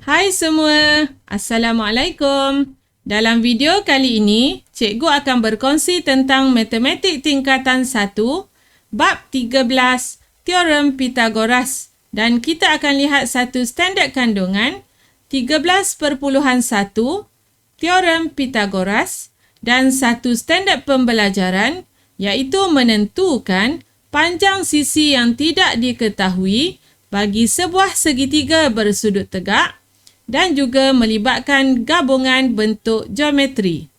Hai semua, Assalamualaikum. Dalam video kali ini, cikgu akan berkongsi tentang matematik tingkatan 1, bab 13, teorem Pythagoras. Dan kita akan lihat satu standard kandungan, 13.1, teorem Pythagoras, dan satu standard pembelajaran, iaitu menentukan panjang sisi yang tidak diketahui bagi sebuah segitiga bersudut tegak dan juga melibatkan gabungan bentuk geometri.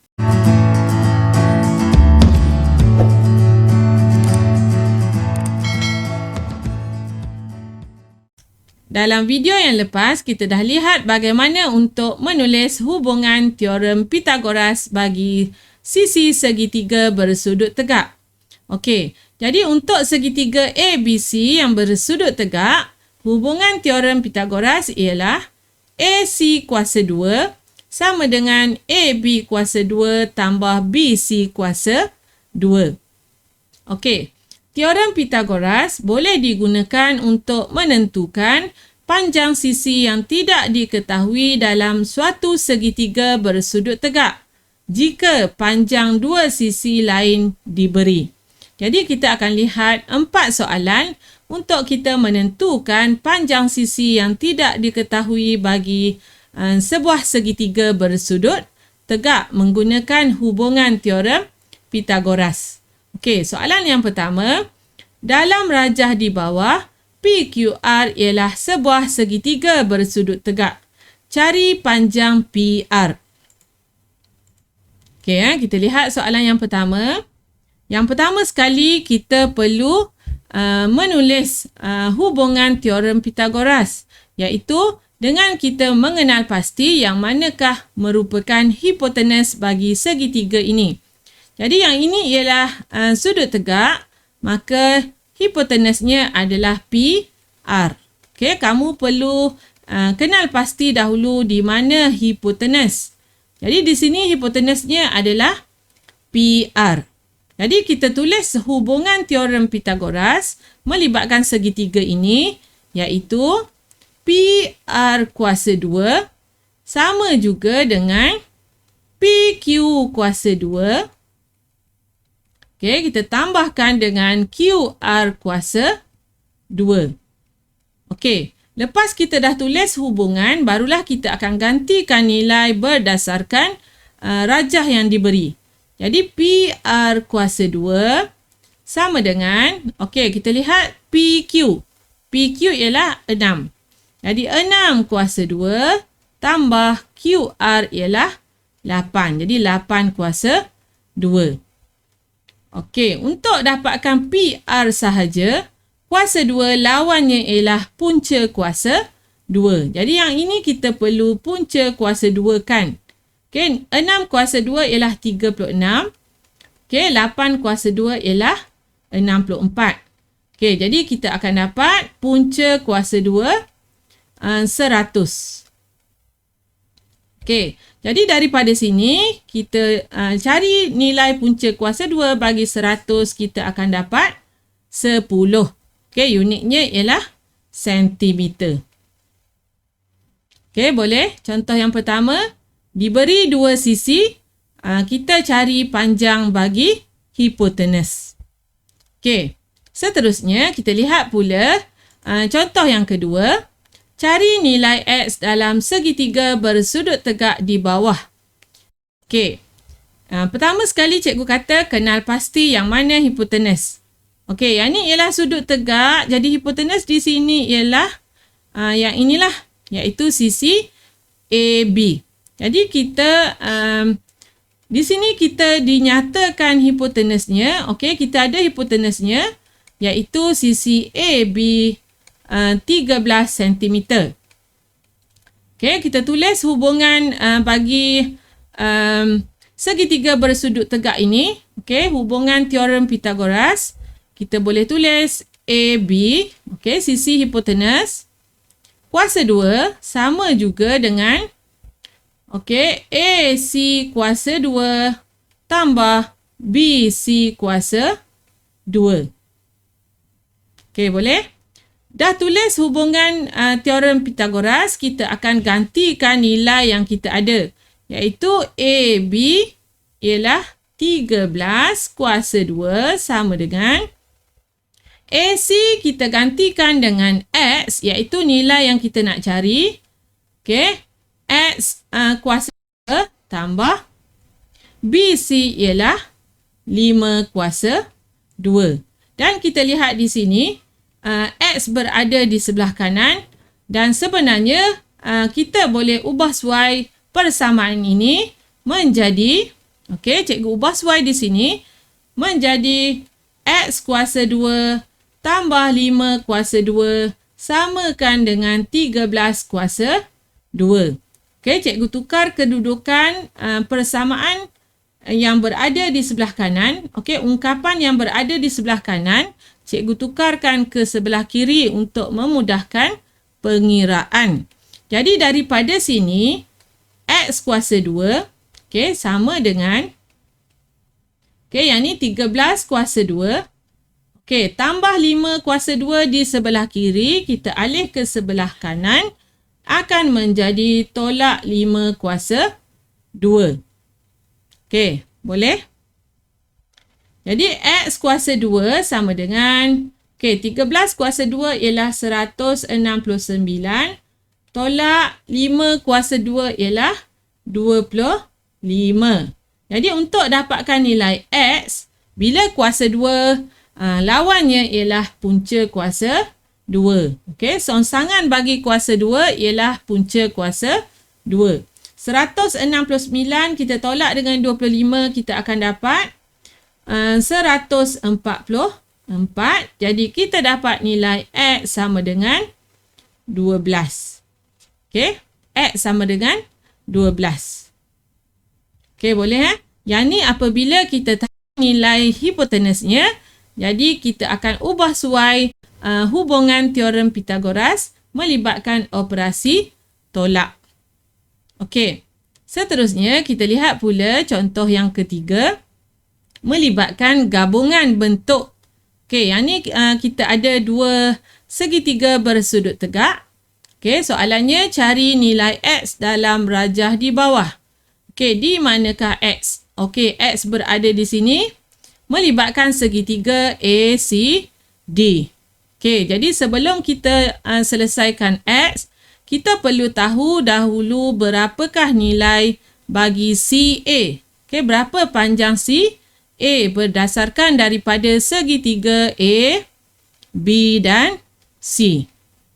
Dalam video yang lepas, kita dah lihat bagaimana untuk menulis hubungan teorem Pythagoras bagi sisi segitiga bersudut tegak. Okey, jadi untuk segitiga ABC yang bersudut tegak, hubungan teorem Pythagoras ialah AC kuasa 2 sama dengan AB kuasa 2 tambah BC kuasa 2. Okey, teorem Pythagoras boleh digunakan untuk menentukan panjang sisi yang tidak diketahui dalam suatu segitiga bersudut tegak jika panjang dua sisi lain diberi. Jadi kita akan lihat 4 soalan untuk kita menentukan panjang sisi yang tidak diketahui bagi sebuah segitiga bersudut tegak menggunakan hubungan teorem Pythagoras. Okey, soalan yang pertama. Dalam rajah di bawah, PQR ialah sebuah segitiga bersudut tegak. Cari panjang PR. Okey, kita lihat soalan yang pertama. Yang pertama sekali, kita perlu menulis hubungan teorem Pythagoras, iaitu dengan kita mengenal pasti yang manakah merupakan hipotenus bagi segitiga ini. Jadi yang ini ialah sudut tegak, maka hipotenusnya adalah PR. Okey, kamu perlu kenal pasti dahulu di mana hipotenus. Jadi di sini hipotenusnya adalah PR. Jadi kita tulis hubungan teorem Pythagoras melibatkan segitiga ini, iaitu PR kuasa 2 sama juga dengan PQ kuasa 2. Okey, kita tambahkan dengan QR kuasa 2. Okey, lepas kita dah tulis hubungan, barulah kita akan gantikan nilai berdasarkan rajah yang diberi. Jadi PR kuasa 2 sama dengan, okey, kita lihat PQ. PQ ialah 6. Jadi 6 kuasa 2 tambah QR ialah 8. Jadi 8 kuasa 2. Okey, untuk dapatkan PR sahaja, kuasa 2 lawannya ialah punca kuasa 2. Jadi yang ini kita perlu punca kuasa 2 kan. Okey, 6 kuasa 2 ialah 36. Okey, 8 kuasa 2 ialah 64. Okey, jadi kita akan dapat punca kuasa 2 100. Okey, jadi daripada sini kita cari nilai punca kuasa 2 bagi 100, kita akan dapat 10. Okey, unitnya ialah sentimeter. Okey, boleh? Contoh yang pertama. Diberi dua sisi, kita cari panjang bagi hipotenus. Okey, seterusnya kita lihat pula contoh yang kedua. Cari nilai X dalam segitiga bersudut tegak di bawah. Okey, pertama sekali cikgu kata kenal pasti yang mana hipotenus. Okey, yang ni ialah sudut tegak, jadi hipotenus di sini ialah yang inilah, iaitu sisi AB. Jadi kita di sini kita dinyatakan hipotenusnya. Okey, kita ada hipotenusnya iaitu sisi AB 13 cm. Okey, kita tulis hubungan bagi segitiga bersudut tegak ini. Okey, hubungan teorem Pythagoras. Kita boleh tulis AB, okey, sisi hipotenus kuasa 2 sama juga dengan okey, AC kuasa 2 tambah BC kuasa 2. Okey, boleh? Dah tulis hubungan teorem Pythagoras, kita akan gantikan nilai yang kita ada. Iaitu AB ialah 13 kuasa 2 sama dengan AC kita gantikan dengan X, iaitu nilai yang kita nak cari. Okey, X kuasa 2 tambah BC ialah 5 kuasa 2. Dan kita lihat di sini, X berada di sebelah kanan dan sebenarnya kita boleh ubah suai persamaan ini menjadi, okey, cikgu ubah suai di sini menjadi X kuasa 2 tambah 5 kuasa 2 samakan dengan 13 kuasa 2. Okey, cikgu tukar kedudukan persamaan yang berada di sebelah kanan. Okey, ungkapan yang berada di sebelah kanan, cikgu tukarkan ke sebelah kiri untuk memudahkan pengiraan. Jadi daripada sini, X kuasa 2, okey, sama dengan, okey, yang ni 13 kuasa 2. Okey, tambah 5 kuasa 2 di sebelah kiri, kita alih ke sebelah kanan, akan menjadi tolak 5 kuasa 2. Okey, boleh? Jadi, X kuasa 2 sama dengan, okey, 13 kuasa 2 ialah 169, tolak 5 kuasa 2 ialah 25. Jadi, untuk dapatkan nilai X, bila kuasa 2, lawannya ialah punca kuasa 2. Okey, songsangan bagi kuasa 2 ialah punca kuasa 2. 169 kita tolak dengan 25, kita akan dapat 144. Jadi kita dapat nilai X sama dengan 12. Okey, X sama dengan 12. Okey, boleh Yang ni apabila kita tahu nilai hipotenusnya, jadi kita akan ubah suai hubungan teorem Pythagoras melibatkan operasi tolak. Okey, seterusnya kita lihat pula contoh yang ketiga melibatkan gabungan bentuk. Okey, yang ni kita ada dua segitiga bersudut tegak. Okey, soalannya cari nilai X dalam rajah di bawah. Okey, di manakah X? Okey, X berada di sini melibatkan segitiga ACD. Okey, jadi sebelum kita selesaikan X, kita perlu tahu dahulu berapakah nilai bagi CA. Okey, berapa panjang CA berdasarkan daripada segitiga A, B dan C.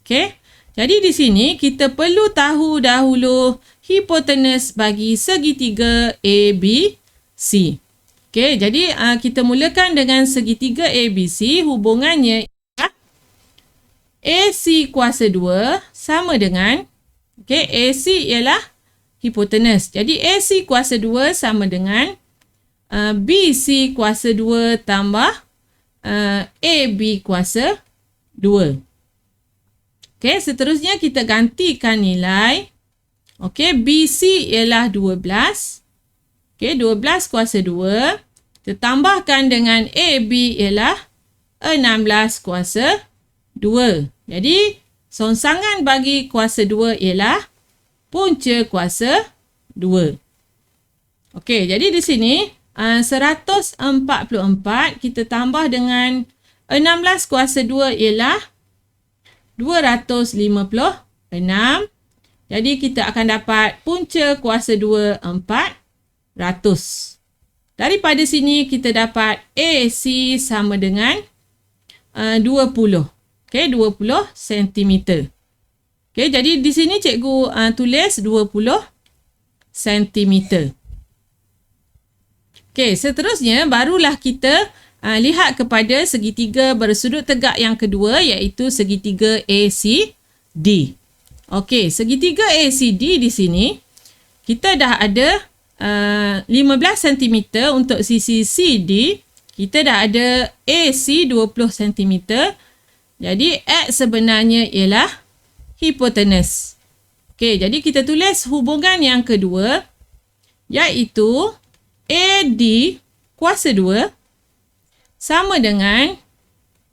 Okey, jadi di sini kita perlu tahu dahulu hipotenus bagi segitiga ABC. Okey, jadi kita mulakan dengan segitiga ABC. Hubungannya ialah AC kuasa 2 sama dengan, okey, AC ialah hipotenus. Jadi AC kuasa 2 sama dengan BC kuasa 2 tambah AB kuasa 2. Okey, seterusnya kita gantikan nilai. Okey, BC ialah 12. Okey, 12 kuasa 2. Kita tambahkan dengan AB ialah 16 kuasa 2. Jadi, songsangan bagi kuasa 2 ialah punca kuasa 2. Okey, jadi di sini 144 kita tambah dengan 16 kuasa 2 ialah 256. Jadi, kita akan dapat punca kuasa 2 400. Daripada sini kita dapat AC sama dengan 20. Okey, 20 cm. Okey, jadi di sini cikgu tulis 20 cm. Okey, seterusnya barulah kita lihat kepada segitiga bersudut tegak yang kedua, iaitu segitiga ACD. Okey, segitiga ACD di sini kita dah ada 15 cm untuk sisi CD. Kita dah ada AC 20 cm. Jadi X sebenarnya ialah hipotenus. Okey, jadi kita tulis hubungan yang kedua, iaitu AD kuasa 2 sama dengan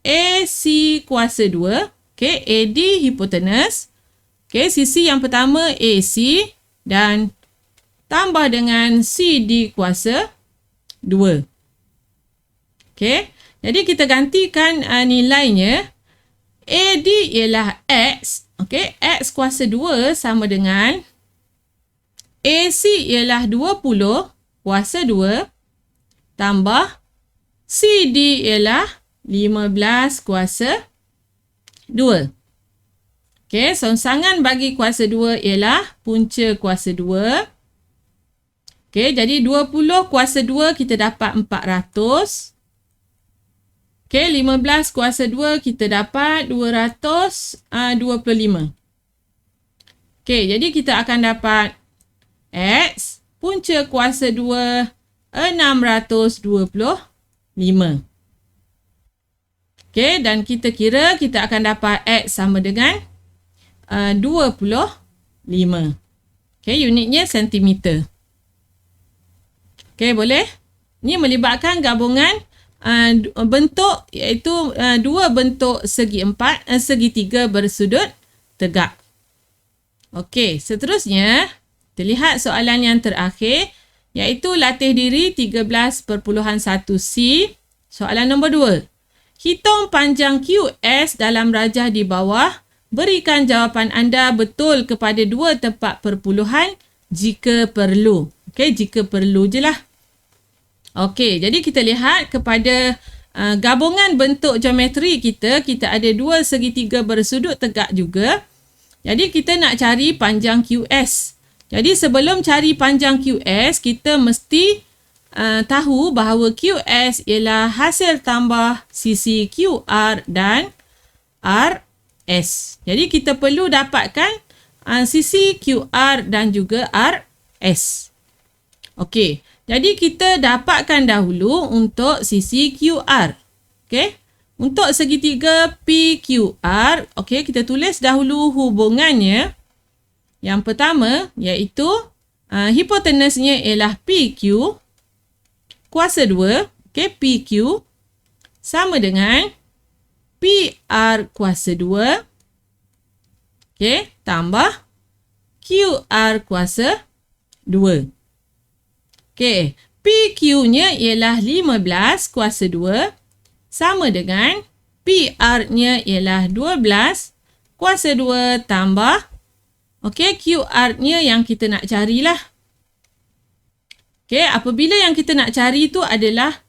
AC kuasa 2 Okay, AD hipotenus. Okay, sisi yang pertama AC dan tambah dengan CD kuasa 2. Okay, jadi kita gantikan nilainya. AD ialah X. Okay, X kuasa 2 sama dengan AC ialah 20 kuasa 2 tambah CD ialah 15 kuasa 2. Okey, songsangan bagi kuasa 2 ialah punca kuasa 2. Okey, jadi 20 kuasa 2 kita dapat 400. Okey, 15 kuasa 2 kita dapat 225. Okey, jadi kita akan dapat X punca kuasa 2 625. Okey, dan kita kira kita akan dapat X sama dengan 25. Okey, unitnya sentimeter. Okey, boleh? Ini melibatkan gabungan bentuk iaitu dua bentuk segitiga bersudut tegak. Okey, seterusnya kita lihat soalan yang terakhir iaitu latih diri 13.1C. Soalan nombor 2. Hitung panjang QS dalam rajah di bawah. Berikan jawapan anda betul kepada dua tempat perpuluhan jika perlu. Okey, jika perlu je lah. Okey, jadi kita lihat kepada gabungan bentuk geometri kita ada dua segitiga bersudut tegak juga. Jadi kita nak cari panjang QS. Jadi sebelum cari panjang QS, kita mesti tahu bahawa QS ialah hasil tambah sisi QR dan RS. Jadi kita perlu dapatkan sisi QR dan juga RS. Okey, jadi kita dapatkan dahulu untuk sisi QR. Okey, untuk segitiga PQR, okey, kita tulis dahulu hubungannya. Yang pertama iaitu hipotenusnya ialah PQ kuasa 2, okay, PQ sama dengan PR kuasa 2, okay, tambah QR kuasa 2. Okay, PQ-nya ialah 15 kuasa 2 sama dengan PR-nya ialah 12 kuasa 2 tambah okey, QR-nya yang kita nak carilah. Okey, apabila yang kita nak cari itu adalah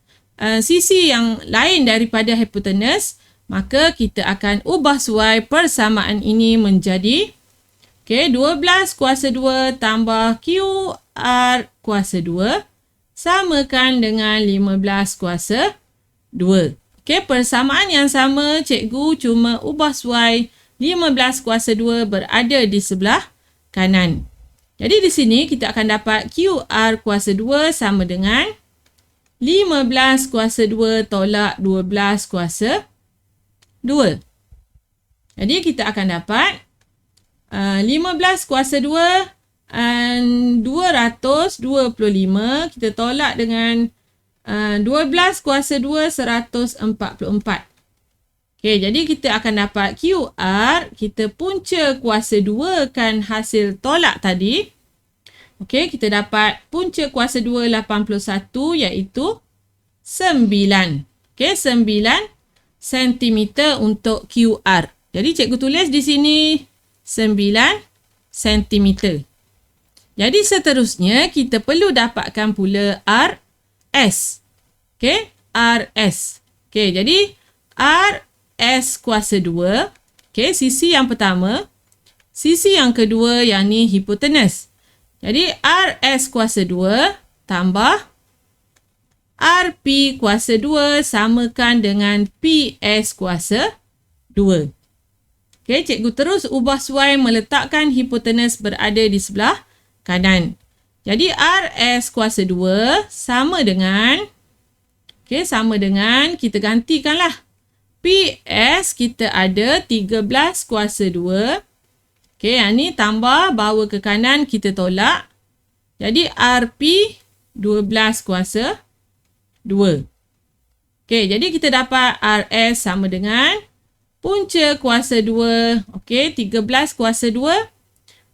sisi yang lain daripada hipotenus, maka kita akan ubah suai persamaan ini menjadi okey, 12 kuasa 2 tambah QR kuasa 2 samakan dengan 15 kuasa 2. Okey, persamaan yang sama, cikgu cuma ubah suai 15 kuasa 2 berada di sebelah kanan. Jadi di sini kita akan dapat QR kuasa 2 sama dengan 15 kuasa 2 tolak 12 kuasa 2. Jadi kita akan dapat 15 kuasa 2 225 kita tolak dengan 12 kuasa 2 144. Okey, jadi kita akan dapat QR, kita punca kuasa 2 kan hasil tolak tadi. Okey, kita dapat punca kuasa 2 81 iaitu 9. Okey, 9 cm untuk QR. Jadi cikgu tulis di sini 9 cm. Jadi seterusnya kita perlu dapatkan pula RS. Okey, RS. Okey, jadi RS kuasa 2. Okey, sisi yang pertama. Sisi yang kedua yang ni hipotenus. Jadi RS kuasa 2 tambah RP kuasa 2 samakan dengan PS kuasa 2. Okey, cikgu terus ubah suai meletakkan hipotenus berada di sebelah kanan. Jadi RS kuasa 2 sama dengan kita gantikanlah. PS kita ada 13 kuasa 2. Okey, yang ni tambah bawa ke kanan kita tolak. Jadi RP 12 kuasa 2. Okey, jadi kita dapat RS sama dengan Punca kuasa 2. Okey, 13 kuasa 2.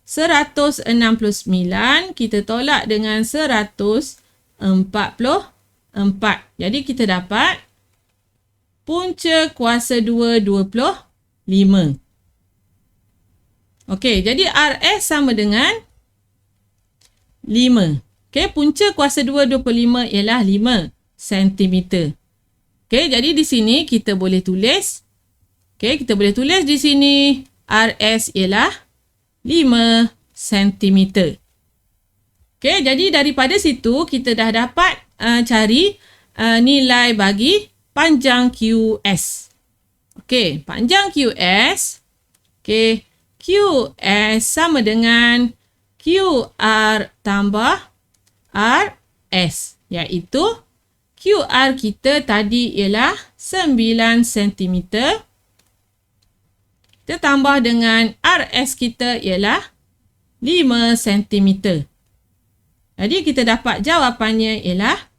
169 kita tolak dengan 144. Jadi kita dapat punca kuasa 2 25. Okey, jadi RS sama dengan 5. Okey, punca kuasa 2 25 ialah 5 cm. Okey, jadi di sini kita boleh tulis. Okey, kita boleh tulis di sini RS ialah 5 cm. Okey, jadi daripada situ kita dah dapat cari nilai bagi panjang QS. Okey, panjang QS. Okey, QS sama dengan QR tambah RS. Iaitu QR kita tadi ialah 9 cm. Kita tambah dengan RS kita ialah 5 cm. Jadi kita dapat jawapannya ialah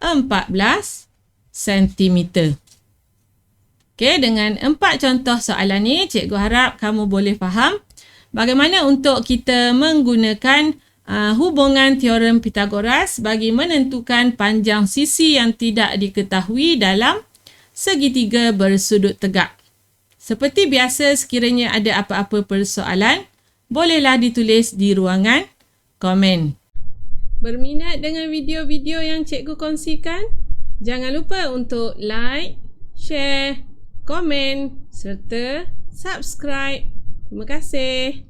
14 cm. Okey, dengan 4 contoh soalan ni, cikgu harap kamu boleh faham bagaimana untuk kita menggunakan hubungan teorem Pythagoras bagi menentukan panjang sisi yang tidak diketahui dalam segitiga bersudut tegak. Seperti biasa, sekiranya ada apa-apa persoalan, bolehlah ditulis di ruangan komen. Berminat dengan video-video yang cikgu kongsikan? Jangan lupa untuk like, share, komen serta subscribe. Terima kasih.